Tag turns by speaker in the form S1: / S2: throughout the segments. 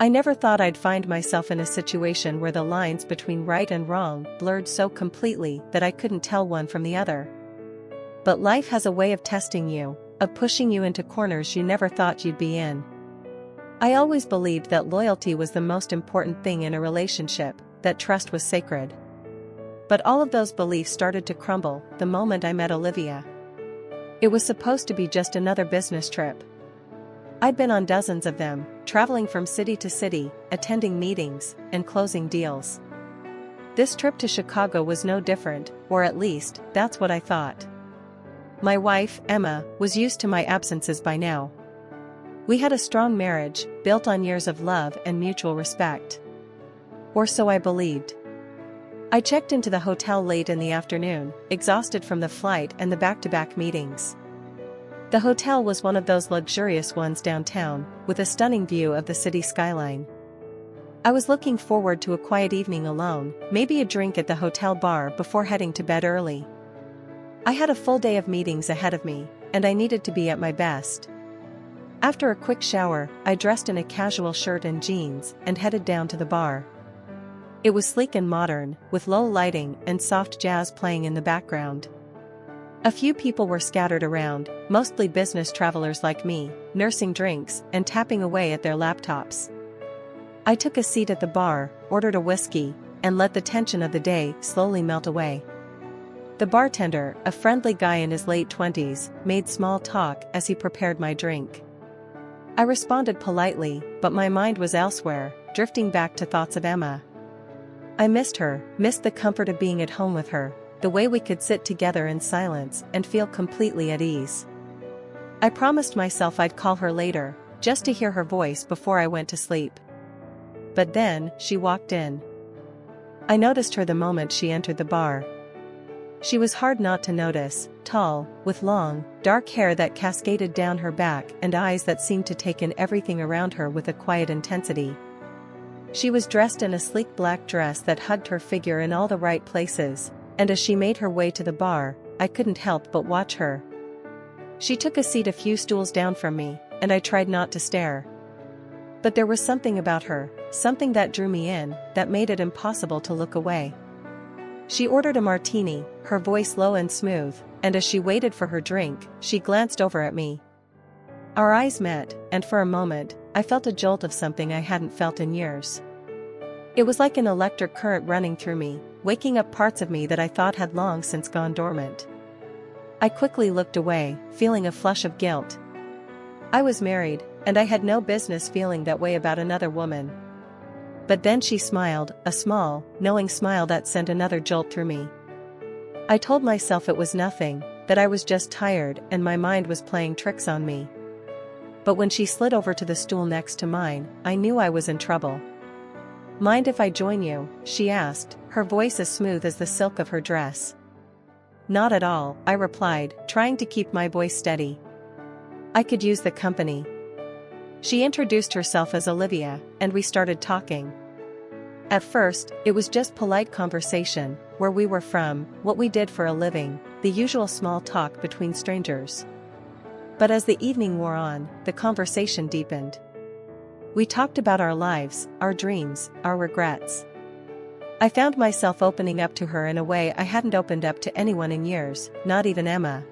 S1: I never thought I'd find myself in a situation where the lines between right and wrong blurred so completely that I couldn't tell one from the other. But life has a way of testing you, of pushing you into corners you never thought you'd be in. I always believed that loyalty was the most important thing in a relationship, that trust was sacred. But all of those beliefs started to crumble the moment I met Olivia. It was supposed to be just another business trip. I'd been on dozens of them, traveling from city to city, attending meetings, and closing deals. This trip to Chicago was no different, or at least, that's what I thought. My wife, Emma, was used to my absences by now. We had a strong marriage, built on years of love and mutual respect. Or so I believed. I checked into the hotel late in the afternoon, exhausted from the flight and the back-to-back meetings. The hotel was one of those luxurious ones downtown, with a stunning view of the city skyline. I was looking forward to a quiet evening alone, maybe a drink at the hotel bar before heading to bed early. I had a full day of meetings ahead of me, and I needed to be at my best. After a quick shower, I dressed in a casual shirt and jeans and headed down to the bar. It was sleek and modern, with low lighting and soft jazz playing in the background. A few people were scattered around, mostly business travelers like me, nursing drinks and tapping away at their laptops. I took a seat at the bar, ordered a whiskey, and let the tension of the day slowly melt away. The bartender, a friendly guy in his late 20s, made small talk as he prepared my drink. I responded politely, but my mind was elsewhere, drifting back to thoughts of Emma. I missed her, missed the comfort of being at home with her, the way we could sit together in silence and feel completely at ease. I promised myself I'd call her later, just to hear her voice before I went to sleep. But then, she walked in. I noticed her the moment she entered the bar. She was hard not to notice, tall, with long, dark hair that cascaded down her back and eyes that seemed to take in everything around her with a quiet intensity. She was dressed in a sleek black dress that hugged her figure in all the right places, and as she made her way to the bar, I couldn't help but watch her. She took a seat a few stools down from me, and I tried not to stare. But there was something about her, something that drew me in, that made it impossible to look away. She ordered a martini, her voice low and smooth, and as she waited for her drink, she glanced over at me. Our eyes met, and for a moment, I felt a jolt of something I hadn't felt in years. It was like an electric current running through me, waking up parts of me that I thought had long since gone dormant. I quickly looked away, feeling a flush of guilt. I was married, and I had no business feeling that way about another woman. But then she smiled, a small, knowing smile that sent another jolt through me. I told myself it was nothing, that I was just tired and my mind was playing tricks on me. But when she slid over to the stool next to mine, I knew I was in trouble. "Mind if I join you?" she asked, her voice as smooth as the silk of her dress. "Not at all," I replied, trying to keep my voice steady. "I could use the company." She introduced herself as Olivia, and we started talking. At first, it was just polite conversation, where we were from, what we did for a living, the usual small talk between strangers. But as the evening wore on, the conversation deepened. We talked about our lives, our dreams, our regrets. I found myself opening up to her in a way I hadn't opened up to anyone in years, not even Emma.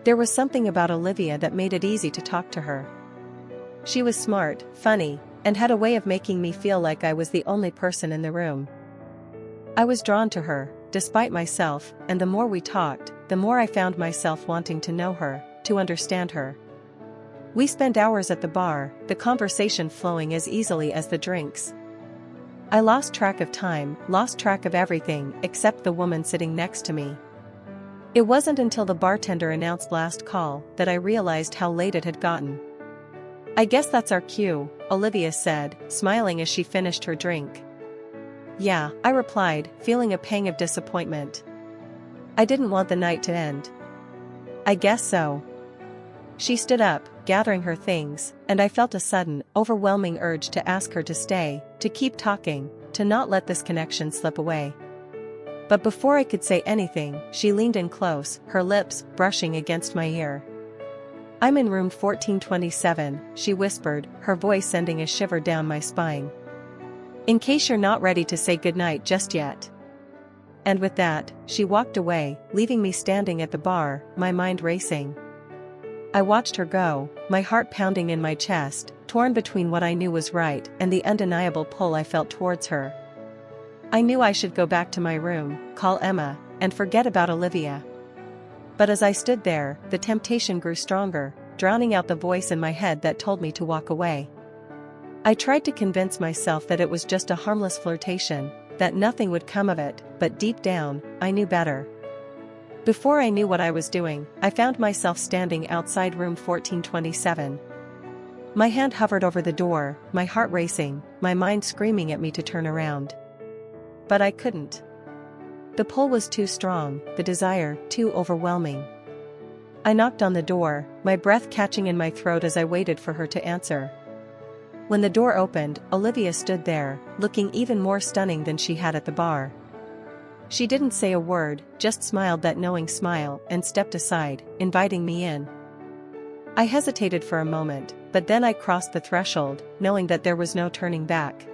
S1: There was something about Olivia that made it easy to talk to her. She was smart, funny, and had a way of making me feel like I was the only person in the room. I was drawn to her, despite myself, and the more we talked, the more I found myself wanting to know her, to understand her. We spent hours at the bar, the conversation flowing as easily as the drinks. I lost track of time, lost track of everything except the woman sitting next to me. It wasn't until the bartender announced last call that I realized how late it had gotten. "I guess that's our cue," Olivia said, smiling as she finished her drink. "Yeah," I replied, feeling a pang of disappointment. I didn't want the night to end. "I guess so." She stood up, gathering her things, and I felt a sudden, overwhelming urge to ask her to stay, to keep talking, to not let this connection slip away. But before I could say anything, she leaned in close, her lips brushing against my ear. I'm in room 1427, she whispered, her voice sending a shiver down my spine. In case you're not ready to say goodnight just yet. And with that, she walked away, leaving me standing at the bar, my mind racing. I watched her go, my heart pounding in my chest, torn between what I knew was right and the undeniable pull I felt towards her. I knew I should go back to my room, call Emma, and forget about Olivia. But as I stood there, the temptation grew stronger, drowning out the voice in my head that told me to walk away. I tried to convince myself that it was just a harmless flirtation, that nothing would come of it, but deep down, I knew better. Before I knew what I was doing, I found myself standing outside room 1427. My hand hovered over the door, my heart racing, my mind screaming at me to turn around. But I couldn't. The pull was too strong, the desire too overwhelming. I knocked on the door, my breath catching in my throat as I waited for her to answer. When the door opened, Olivia stood there, looking even more stunning than she had at the bar. She didn't say a word, just smiled that knowing smile and stepped aside, inviting me in. I hesitated for a moment, but then I crossed the threshold, knowing that there was no turning back.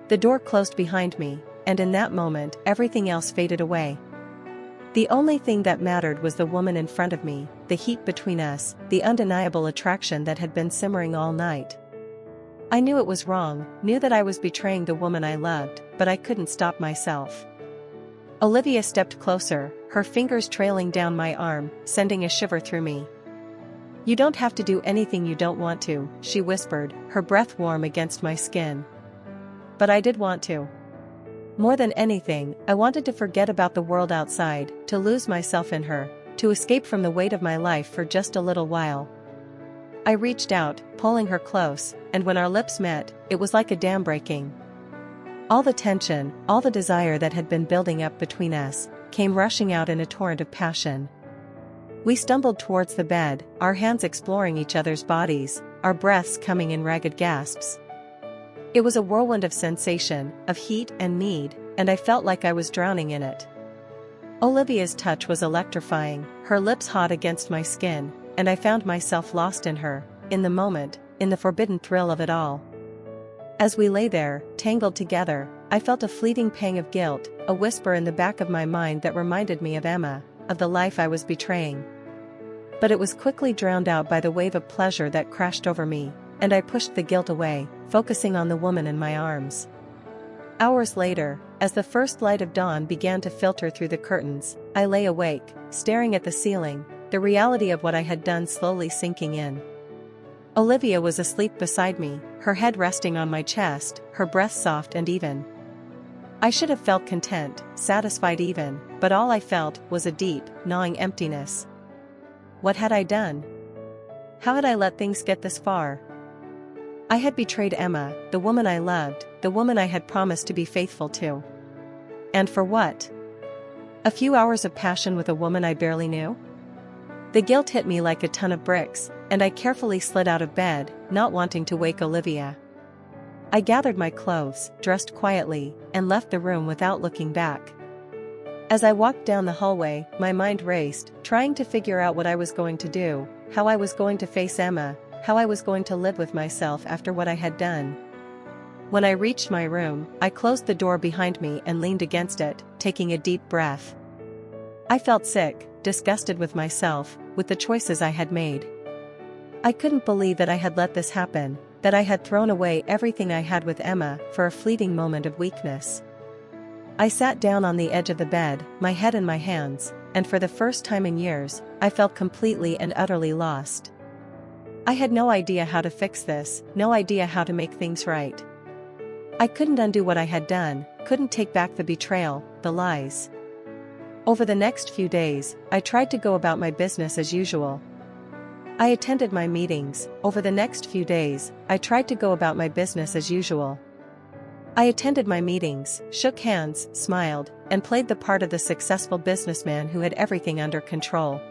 S1: The door closed behind me, and in that moment, everything else faded away. The only thing that mattered was the woman in front of me, the heat between us, the undeniable attraction that had been simmering all night. I knew it was wrong, knew that I was betraying the woman I loved, but I couldn't stop myself. Olivia stepped closer, her fingers trailing down my arm, sending a shiver through me. You don't have to do anything you don't want to, she whispered, her breath warm against my skin. But I did want to. More than anything, I wanted to forget about the world outside, to lose myself in her, to escape from the weight of my life for just a little while. I reached out, pulling her close, and when our lips met, it was like a dam breaking. All the tension, all the desire that had been building up between us, came rushing out in a torrent of passion. We stumbled towards the bed, our hands exploring each other's bodies, our breaths coming in ragged gasps. It was a whirlwind of sensation, of heat and need, and I felt like I was drowning in it. Olivia's touch was electrifying, her lips hot against my skin, and I found myself lost in her, in the moment, in the forbidden thrill of it all. As we lay there, tangled together, I felt a fleeting pang of guilt, a whisper in the back of my mind that reminded me of Emma, of the life I was betraying. But it was quickly drowned out by the wave of pleasure that crashed over me, and I pushed the guilt away, focusing on the woman in my arms. Hours later, as the first light of dawn began to filter through the curtains, I lay awake, staring at the ceiling, the reality of what I had done slowly sinking in. Olivia was asleep beside me, her head resting on my chest, her breath soft and even. I should have felt content, satisfied even, but all I felt was a deep, gnawing emptiness. What had I done? How had I let things get this far? I had betrayed Emma, the woman I loved, the woman I had promised to be faithful to. And for what? A few hours of passion with a woman I barely knew? The guilt hit me like a ton of bricks, and I carefully slid out of bed, not wanting to wake Olivia. I gathered my clothes, dressed quietly, and left the room without looking back. As I walked down the hallway, my mind raced, trying to figure out what I was going to do, how I was going to face Emma, how I was going to live with myself after what I had done. When I reached my room, I closed the door behind me and leaned against it, taking a deep breath. I felt sick, disgusted with myself, with the choices I had made. I couldn't believe that I had let this happen, that I had thrown away everything I had with Emma for a fleeting moment of weakness. I sat down on the edge of the bed, my head in my hands, and for the first time in years, I felt completely and utterly lost. I had no idea how to fix this, no idea how to make things right. I couldn't undo what I had done, couldn't take back the betrayal, the lies. Over the next few days, I tried to go about my business as usual. I attended my meetings. Over the next few days, I tried to go about my business as usual. I attended my meetings, shook hands, smiled, and played the part of the successful businessman who had everything under control.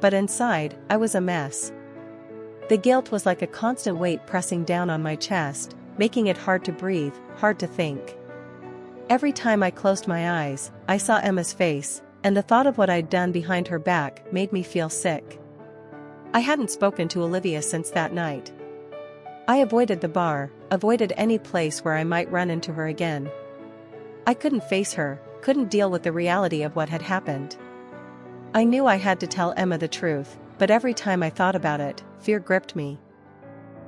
S1: But inside, I was a mess. The guilt was like a constant weight pressing down on my chest, making it hard to breathe, hard to think. Every time I closed my eyes, I saw Emma's face, and the thought of what I'd done behind her back made me feel sick. I hadn't spoken to Olivia since that night. I avoided the bar, avoided any place where I might run into her again. I couldn't face her, couldn't deal with the reality of what had happened. I knew I had to tell Emma the truth, but every time I thought about it, fear gripped me.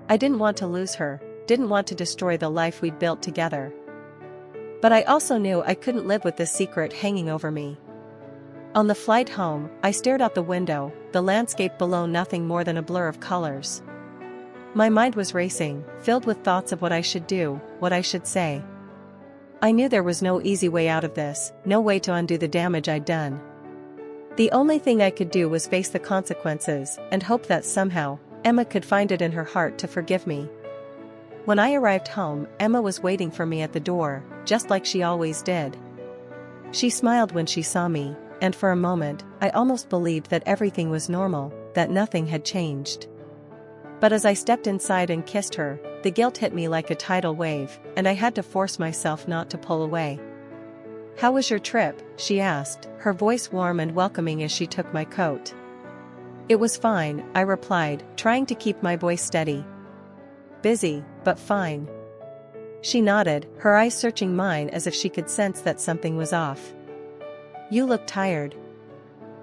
S1: I didn't want to lose her, didn't want to destroy the life we'd built together. But I also knew I couldn't live with this secret hanging over me. On the flight home, I stared out the window, the landscape below nothing more than a blur of colors. My mind was racing, filled with thoughts of what I should do, what I should say. I knew there was no easy way out of this, no way to undo the damage I'd done. The only thing I could do was face the consequences and hope that somehow, Emma could find it in her heart to forgive me. When I arrived home, Emma was waiting for me at the door, just like she always did. She smiled when she saw me, and for a moment, I almost believed that everything was normal, that nothing had changed. But as I stepped inside and kissed her, the guilt hit me like a tidal wave, and I had to force myself not to pull away. "How was your trip?" she asked, her voice warm and welcoming as she took my coat. "It was fine," I replied, trying to keep my voice steady. "Busy, but fine." She nodded, her eyes searching mine as if she could sense that something was off. "You look tired.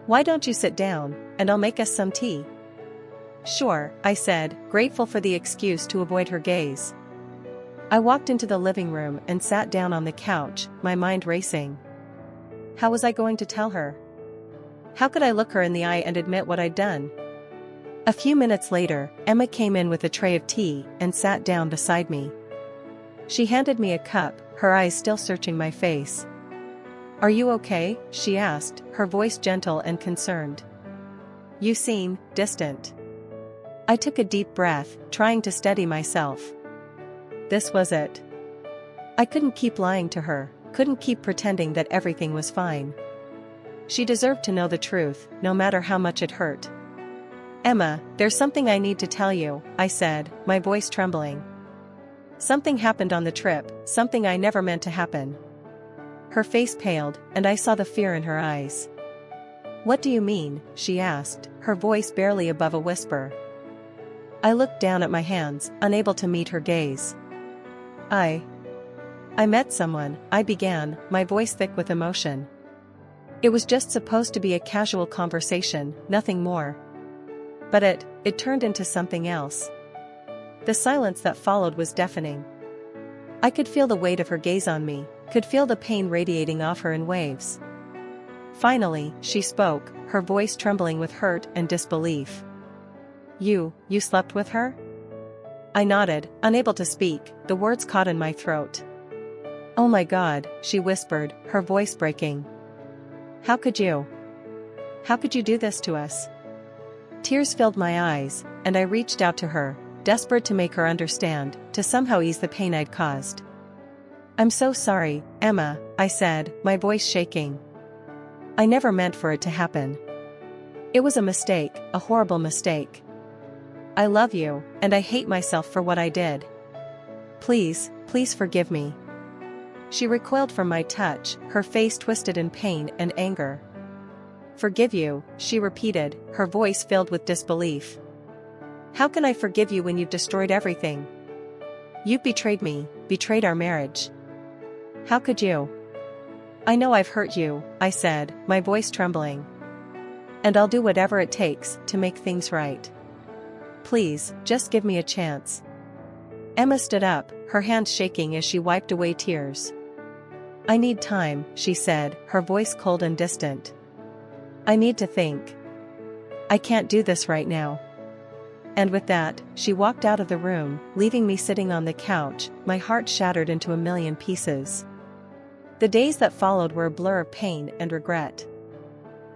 S1: Why don't you sit down, and I'll make us some tea?" "Sure," I said, grateful for the excuse to avoid her gaze. I walked into the living room and sat down on the couch, my mind racing. How was I going to tell her? How could I look her in the eye and admit what I'd done? A few minutes later, Emma came in with a tray of tea and sat down beside me. She handed me a cup, her eyes still searching my face. "Are you okay?" she asked, her voice gentle and concerned. "You seem distant." I took a deep breath, trying to steady myself. This was it. I couldn't keep lying to her, couldn't keep pretending that everything was fine. She deserved to know the truth, no matter how much it hurt. "Emma, there's something I need to tell you," I said, my voice trembling. "Something happened on the trip, something I never meant to happen." Her face paled, and I saw the fear in her eyes. "What do you mean?" she asked, her voice barely above a whisper. I looked down at my hands, unable to meet her gaze. I met someone," I began, my voice thick with emotion. It was just supposed to be a casual conversation, nothing more. But it turned into something else. The silence that followed was deafening. I could feel the weight of her gaze on me, could feel the pain radiating off her in waves. Finally, she spoke, her voice trembling with hurt and disbelief. You slept with her?" I nodded, unable to speak, the words caught in my throat. "Oh my God," she whispered, her voice breaking. How could you do this to us?" Tears filled my eyes, and I reached out to her, desperate to make her understand, to somehow ease the pain I'd caused. "I'm so sorry, Emma," I said, my voice shaking. "I never meant for it to happen. It was a mistake, a horrible mistake. I love you, and I hate myself for what I did. Please forgive me." She recoiled from my touch, her face twisted in pain and anger. "Forgive you," she repeated, her voice filled with disbelief. "How can I forgive you when you've destroyed everything? You betrayed me, betrayed our marriage. How could you?" "I know I've hurt you," I said, my voice trembling. "And I'll do whatever it takes to make things right. Please, just give me a chance." Emma stood up, her hands shaking as she wiped away tears. "I need time," she said, her voice cold and distant. "I need to think. I can't do this right now." And with that, she walked out of the room, leaving me sitting on the couch, my heart shattered into a million pieces. The days that followed were a blur of pain and regret.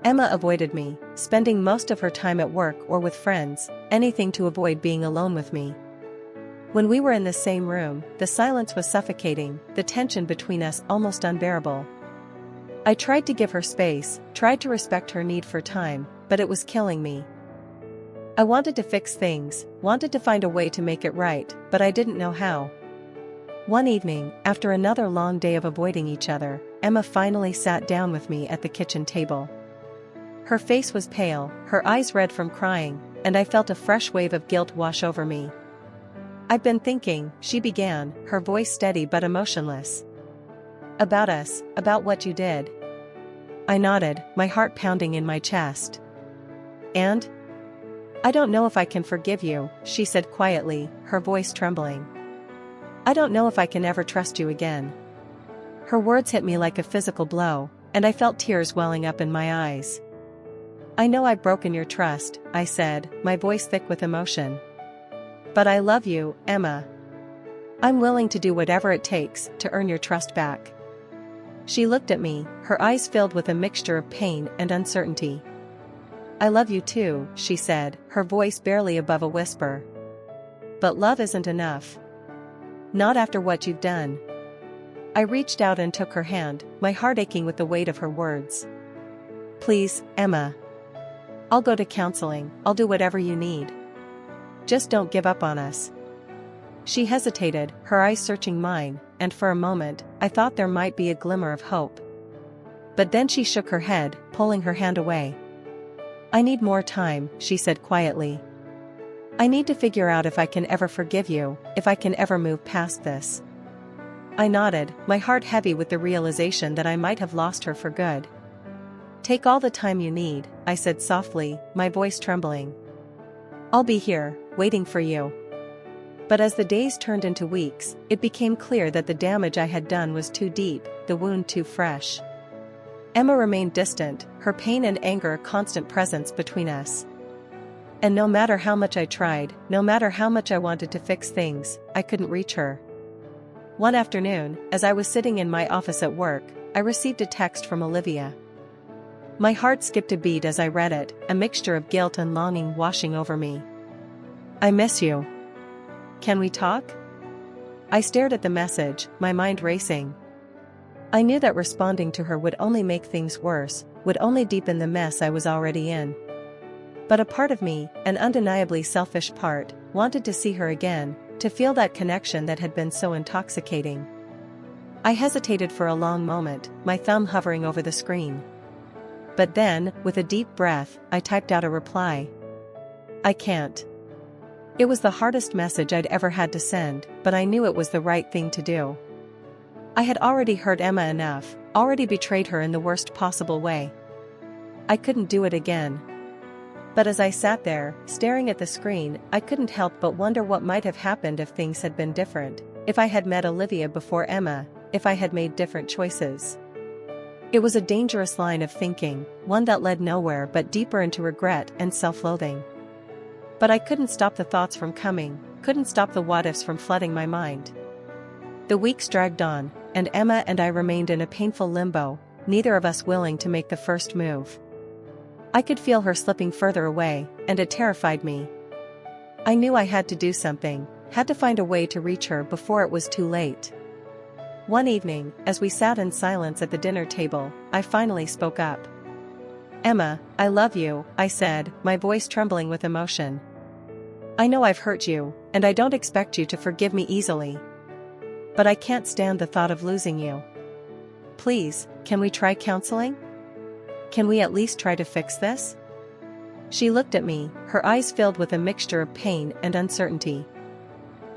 S1: Emma avoided me, spending most of her time at work or with friends, anything to avoid being alone with me. When we were in the same room, the silence was suffocating, the tension between us almost unbearable. I tried to give her space, tried to respect her need for time, but it was killing me. I wanted to fix things, wanted to find a way to make it right, but I didn't know how. One evening, after another long day of avoiding each other, Emma finally sat down with me at the kitchen table. Her face was pale, her eyes red from crying, and I felt a fresh wave of guilt wash over me. "I've been thinking," she began, her voice steady but emotionless. "About us, about what you did." I nodded, my heart pounding in my chest. "And? I don't know if I can forgive you," she said quietly, her voice trembling. "I don't know if I can ever trust you again." Her words hit me like a physical blow, and I felt tears welling up in my eyes. "I know I've broken your trust," I said, my voice thick with emotion. "But I love you, Emma. I'm willing to do whatever it takes to earn your trust back." She looked at me, her eyes filled with a mixture of pain and uncertainty. "I love you too," she said, her voice barely above a whisper. "But love isn't enough. Not after what you've done." I reached out and took her hand, my heart aching with the weight of her words. "Please, Emma. I'll go to counseling, I'll do whatever you need. Just don't give up on us." She hesitated, her eyes searching mine, and for a moment, I thought there might be a glimmer of hope. But then she shook her head, pulling her hand away. "I need more time," she said quietly. "I need to figure out if I can ever forgive you, if I can ever move past this." I nodded, my heart heavy with the realization that I might have lost her for good. "Take all the time you need," I said softly, my voice trembling. "I'll be here, waiting for you." But as the days turned into weeks, it became clear that the damage I had done was too deep, the wound too fresh. Emma remained distant, her pain and anger a constant presence between us. And no matter how much I tried, no matter how much I wanted to fix things, I couldn't reach her. One afternoon, as I was sitting in my office at work, I received a text from Olivia. My heart skipped a beat as I read it, a mixture of guilt and longing washing over me. "I miss you. Can we talk?" I stared at the message, my mind racing. I knew that responding to her would only make things worse, would only deepen the mess I was already in. But a part of me, an undeniably selfish part, wanted to see her again, to feel that connection that had been so intoxicating. I hesitated for a long moment, my thumb hovering over the screen. But then, with a deep breath, I typed out a reply. "I can't." It was the hardest message I'd ever had to send, but I knew it was the right thing to do. I had already hurt Emma enough, already betrayed her in the worst possible way. I couldn't do it again. But as I sat there, staring at the screen, I couldn't help but wonder what might have happened if things had been different, if I had met Olivia before Emma, if I had made different choices. It was a dangerous line of thinking, one that led nowhere but deeper into regret and self-loathing. But I couldn't stop the thoughts from coming, couldn't stop the what-ifs from flooding my mind. The weeks dragged on, and Emma and I remained in a painful limbo, neither of us willing to make the first move. I could feel her slipping further away, and it terrified me. I knew I had to do something, had to find a way to reach her before it was too late. One evening, as we sat in silence at the dinner table, I finally spoke up. "Emma, I love you," I said, my voice trembling with emotion. "I know I've hurt you, and I don't expect you to forgive me easily. But I can't stand the thought of losing you. Please, can we try counseling? Can we at least try to fix this?" She looked at me, her eyes filled with a mixture of pain and uncertainty.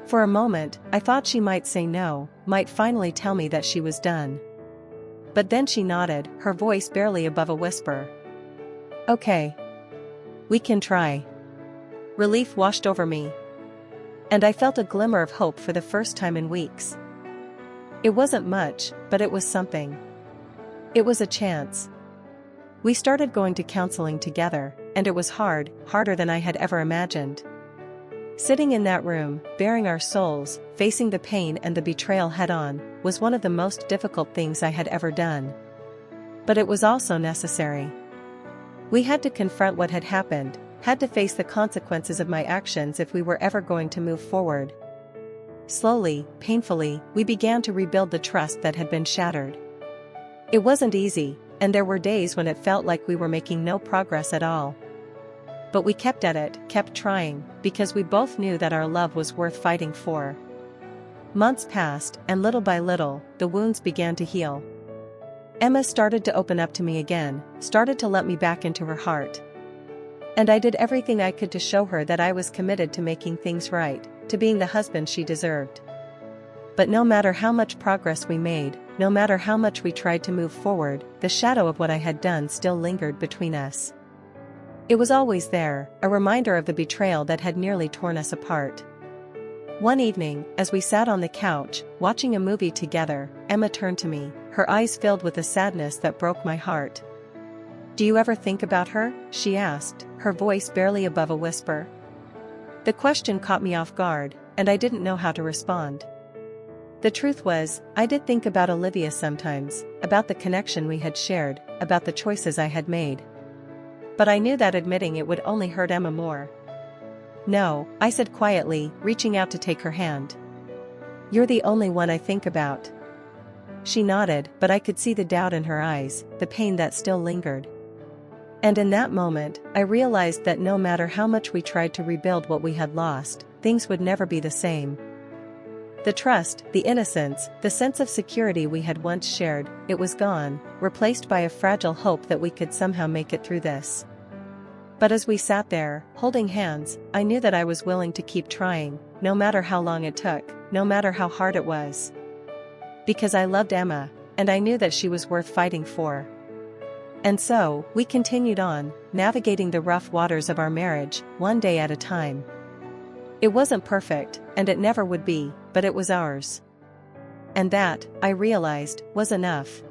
S1: For a moment, I thought she might say no, might finally tell me that she was done. But then she nodded, her voice barely above a whisper. "Okay. We can try." Relief washed over me. And I felt a glimmer of hope for the first time in weeks. It wasn't much, but it was something. It was a chance. We started going to counseling together, and it was hard, harder than I had ever imagined. Sitting in that room, baring our souls, facing the pain and the betrayal head-on, was one of the most difficult things I had ever done. But it was also necessary. We had to confront what had happened, had to face the consequences of my actions if we were ever going to move forward. Slowly, painfully, we began to rebuild the trust that had been shattered. It wasn't easy, and there were days when it felt like we were making no progress at all. But we kept at it, kept trying, because we both knew that our love was worth fighting for. Months passed, and little by little, the wounds began to heal. Emma started to open up to me again, started to let me back into her heart. And I did everything I could to show her that I was committed to making things right, to being the husband she deserved. But no matter how much progress we made, no matter how much we tried to move forward, the shadow of what I had done still lingered between us. It was always there, a reminder of the betrayal that had nearly torn us apart. One evening, as we sat on the couch, watching a movie together, Emma turned to me, her eyes filled with a sadness that broke my heart. "Do you ever think about her?" she asked, her voice barely above a whisper. The question caught me off guard, and I didn't know how to respond. The truth was, I did think about Olivia sometimes, about the connection we had shared, about the choices I had made. But I knew that admitting it would only hurt Emma more. "No," I said quietly, reaching out to take her hand. "You're the only one I think about." She nodded, but I could see the doubt in her eyes, the pain that still lingered. And in that moment, I realized that no matter how much we tried to rebuild what we had lost, things would never be the same. The trust, the innocence, the sense of security we had once shared, it was gone, replaced by a fragile hope that we could somehow make it through this. But as we sat there, holding hands, I knew that I was willing to keep trying, no matter how long it took, no matter how hard it was. Because I loved Emma, and I knew that she was worth fighting for. And so, we continued on, navigating the rough waters of our marriage, one day at a time. It wasn't perfect, and it never would be, but it was ours. And that, I realized, was enough.